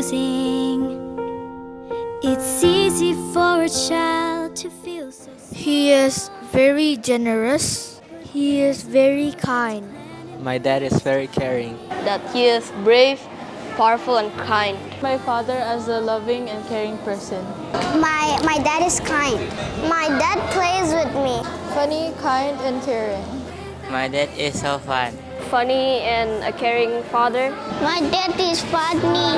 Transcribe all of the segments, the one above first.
confusing. It's easy for a child to feel so. He is very generous. He is very kind. My dad is very caring. That he is brave, powerful, and kind. My father as a loving and caring person. My dad is kind. My dad plays with me. Funny, kind, and caring. My dad is so fun. Funny and a caring father. My dad is funny.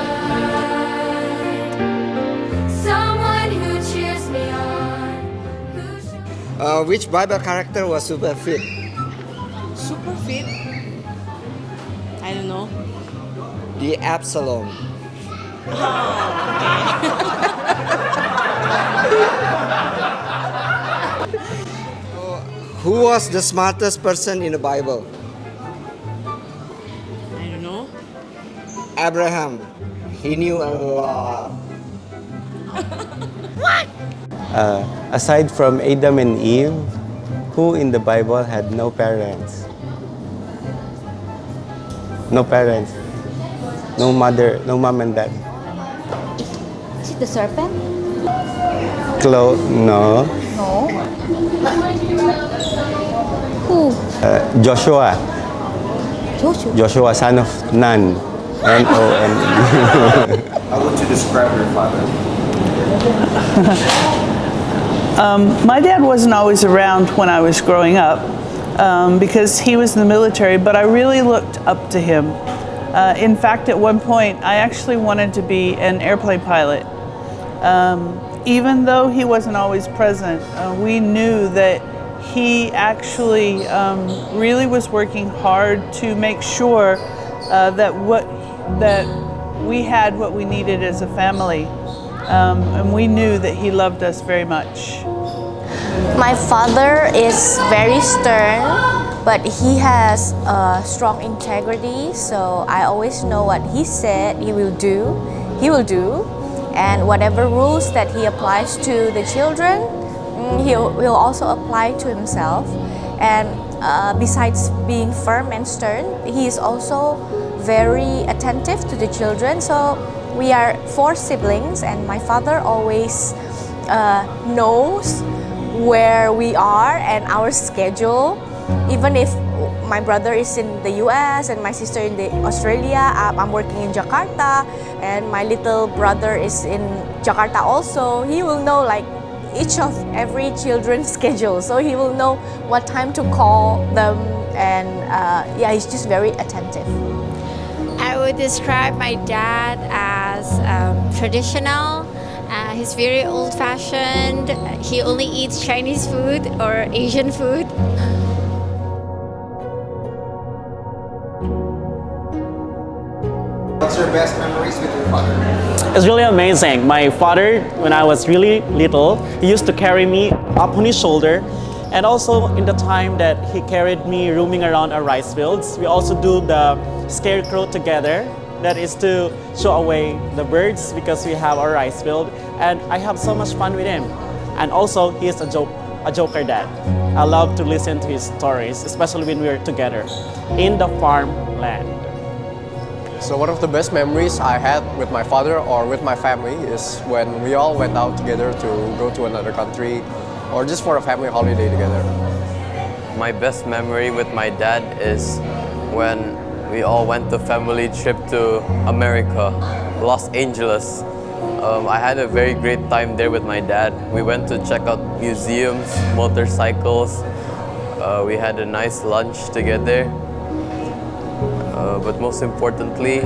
Someone who cheers me on. Which Bible character was super fit? Super fit? I don't know. The Absalom. Who was the smartest person in the Bible? I don't know. Abraham. He knew a lot. Aside from Adam and Eve, who in the Bible had no parents? No parents. No mother, no mom and dad. Is it the serpent? No. No. Who? Joshua. Joshua, son of Nun. N-O-N-E. How would you describe your father? My dad wasn't always around when I was growing up because he was in the military, but I really looked up to him. In fact, at one point, I actually wanted to be an airplane pilot. Even though he wasn't always present, we knew that he actually really was working hard to make sure that we had what we needed as a family. And we knew that he loved us very much. My father is very stern, but he has strong integrity, so I always know what he said he will do. And whatever rules that he applies to the children, he'll also apply to himself. And besides being firm and stern, he is also very attentive to the children. So we are 4 siblings, and my father always knows where we are and our schedule. Even if my brother is in the US and my sister in Australia, I'm working in Jakarta, and my little brother is in Jakarta also, he will know like each of every children's schedule. So he will know what time to call them, and yeah, he's just very attentive. I would describe my dad as traditional. He's very old-fashioned. He only eats Chinese food or Asian food. What's your best memories with your father? It's really amazing. My father, when I was really little, he used to carry me up on his shoulder. And also in the time that he carried me roaming around our rice fields, we also do the scarecrow together. That is to show away the birds because we have our rice field. And I have so much fun with him. And also, he is a joker dad. I love to listen to his stories, especially when we're together in the farmland. So one of the best memories I had with my father or with my family is when we all went out together to go to another country or just for a family holiday together. My best memory with my dad is when we all went to family trip to America, Los Angeles. I had a very great time there with my dad. We went to check out museums, motorcycles. We had a nice lunch together. But most importantly,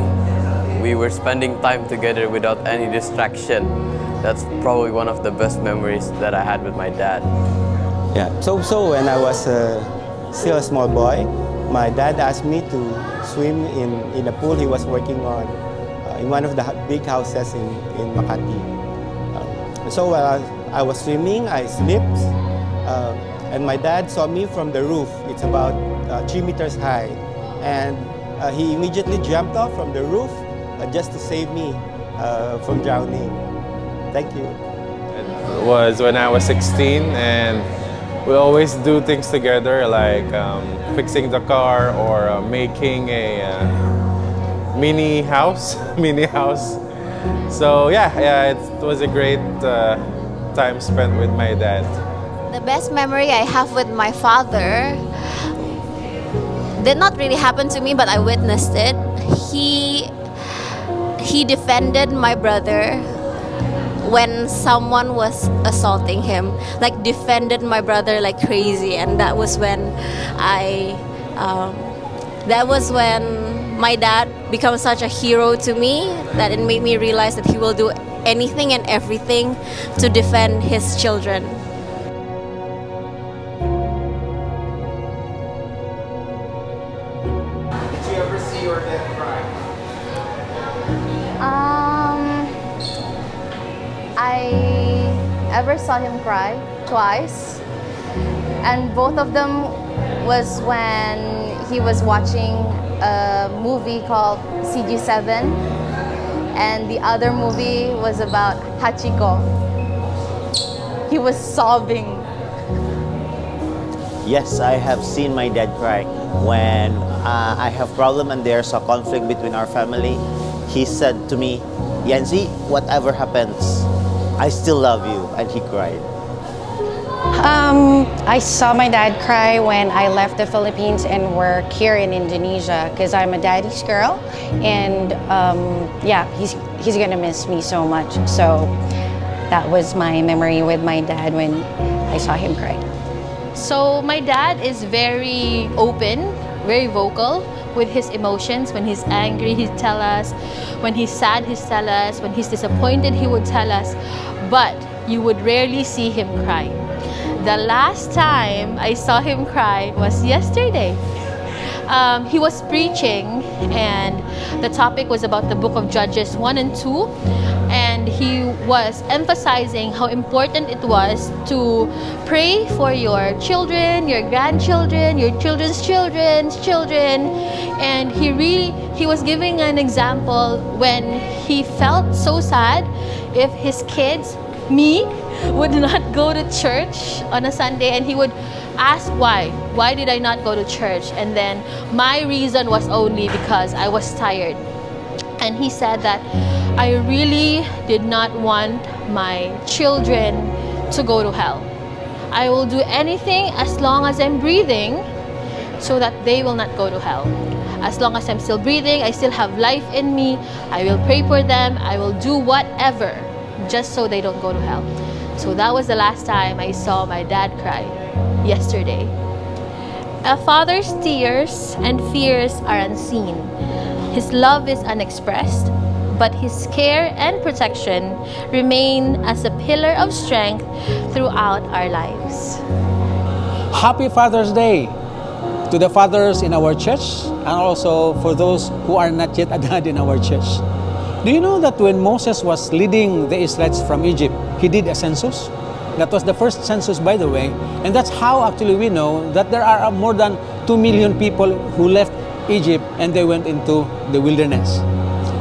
we were spending time together without any distraction. That's probably one of the best memories that I had with my dad. Yeah. So when I was still a small boy, my dad asked me to swim in a pool he was working on in one of the big houses in Makati. So while I was swimming, I slipped, and my dad saw me from the roof. It's about 3 meters high, and he immediately jumped off from the roof just to save me from drowning. Thank you. It was when I was 16, and we always do things together, like fixing the car or making a mini house. So yeah, it was a great time spent with my dad. The best memory I have with my father did not really happen to me, but I witnessed it. He defended my brother when someone was assaulting him, like defended my brother like crazy, and that was when my dad became such a hero to me that it made me realize that he will do anything and everything to defend his children. Did you ever see your dad cry? I ever saw him cry twice, and both of them was when he was watching a movie called CG7, and the other movie was about Hachiko. He was sobbing. Yes, I have seen my dad cry when I have problem and there's a conflict between our family. He said to me, "Yanzi, whatever happens, I still love you," and he cried. I saw my dad cry when I left the Philippines and work here in Indonesia because I'm a daddy's girl, and yeah, he's gonna miss me so much. So that was my memory with my dad when I saw him cry. So my dad is very open, very vocal with his emotions. When he's angry, he'd tell us. When he's sad, he'd tell us. When he's disappointed, he would tell us. But you would rarely see him cry. The last time I saw him cry was yesterday. He was preaching, and the topic was about the book of Judges 1 and 2. And he was emphasizing how important it was to pray for your children, your grandchildren, your children's children's children. And he was giving an example when he felt so sad if his kids, me, would not go to church on a Sunday, and he would ask why did I not go to church, and then my reason was only because I was tired. And he said that I really did not want my children to go to hell. I will do anything as long as I'm breathing so that they will not go to hell. As long as I'm still breathing, I still have life in me, I will pray for them, I will do whatever just so they don't go to hell. So that was the last time I saw my dad cry, yesterday. A father's tears and fears are unseen. His love is unexpressed, but his care and protection remain as a pillar of strength throughout our lives. Happy Father's Day to the fathers in our church, and also for those who are not yet a dad in our church. Do you know that when Moses was leading the Israelites from Egypt, he did a census? That was the first census, by the way, and that's how actually we know that there are more than 2 million people who left Egypt and they went into the wilderness.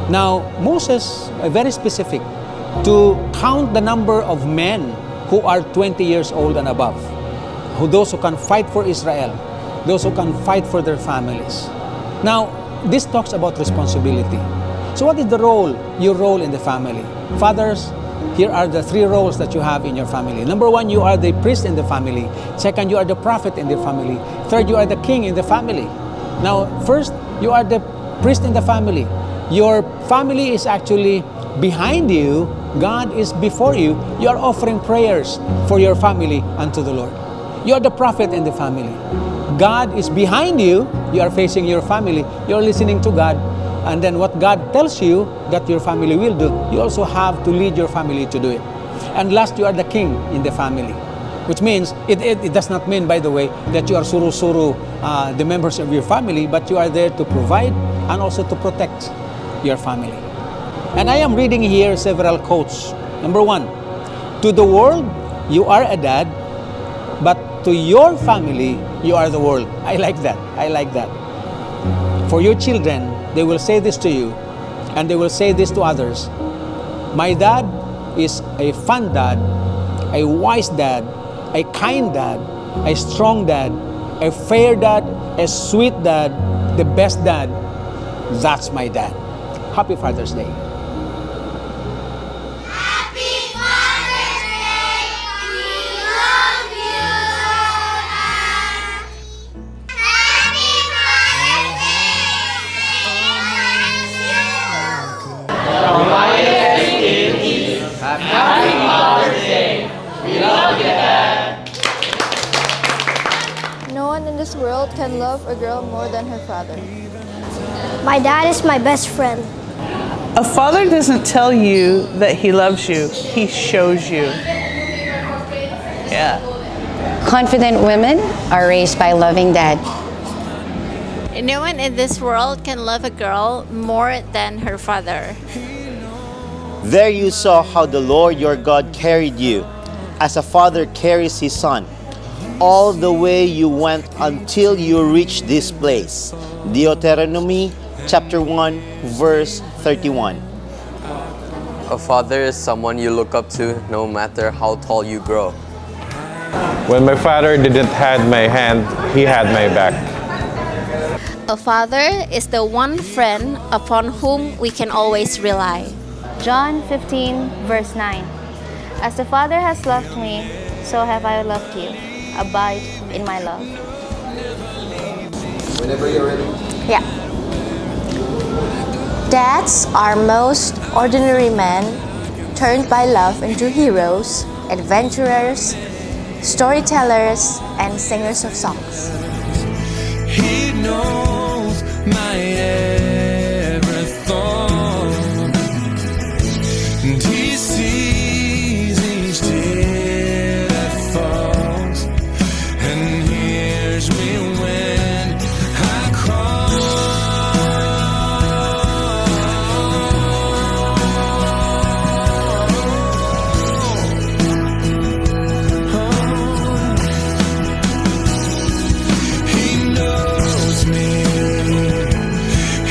Now, Moses, very specific, to count the number of men who are 20 years old and above, those who can fight for Israel, those who can fight for their families. Now, this talks about responsibility. So what is the role, your role in the family? Fathers, here are the 3 roles that you have in your family. Number 1, you are the priest in the family. Second, you are the prophet in the family. Third, you are the king in the family. Now, first, you are the priest in the family. Your family is actually behind you. God is before you. You are offering prayers for your family unto the Lord. You are the prophet in the family. God is behind you. You are facing your family. You are listening to God. And then what God tells you that your family will do, you also have to lead your family to do it. And last, you are the king in the family, which means, it does not mean, by the way, that you are suru-suru the members of your family, but you are there to provide and also to protect your family. And I am reading here several quotes. Number 1, to the world, you are a dad, but to your family, you are the world. I like that. I like that. For your children, they will say this to you, and they will say this to others. My dad is a fun dad, a wise dad, a kind dad, a strong dad, a fair dad, a sweet dad, the best dad. That's my dad. Happy Father's Day. one in this world can love a girl more than her father. My dad is my best friend. A father doesn't tell you that he loves you, he shows you. Yeah. Confident women are raised by loving dad. No one in this world can love a girl more than her father. There you saw how the Lord your God carried you, as a father carries his son, all the way you went until you reached this place. Deuteronomy chapter 1, verse 31. A father is someone you look up to no matter how tall you grow. When my father didn't have my hand, he had my back. A father is the one friend upon whom we can always rely. John 15, verse 9. As the Father has loved me, so have I loved you. Abide in my love. Whenever you're ready. Yeah. Dads are most ordinary men turned by love into heroes, adventurers, storytellers, and singers of songs. He knows my every thought, and he sees each tear that falls, and hears me when I call. He knows me.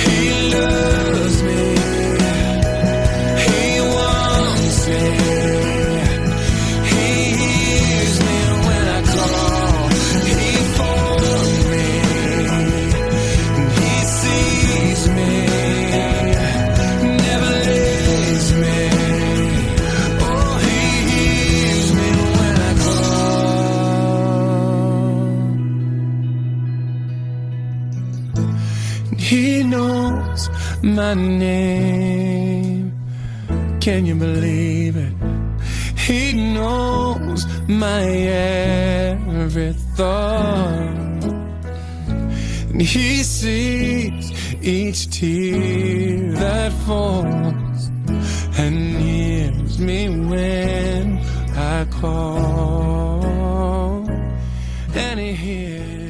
He loves me. He wants me. He hears me when I call. He formed me. He sees me. Never leaves me. Oh, he hears me when I call. He knows my name. Can you believe it? He knows my every thought, and he sees each tear that falls, and hears me when I call, and he hears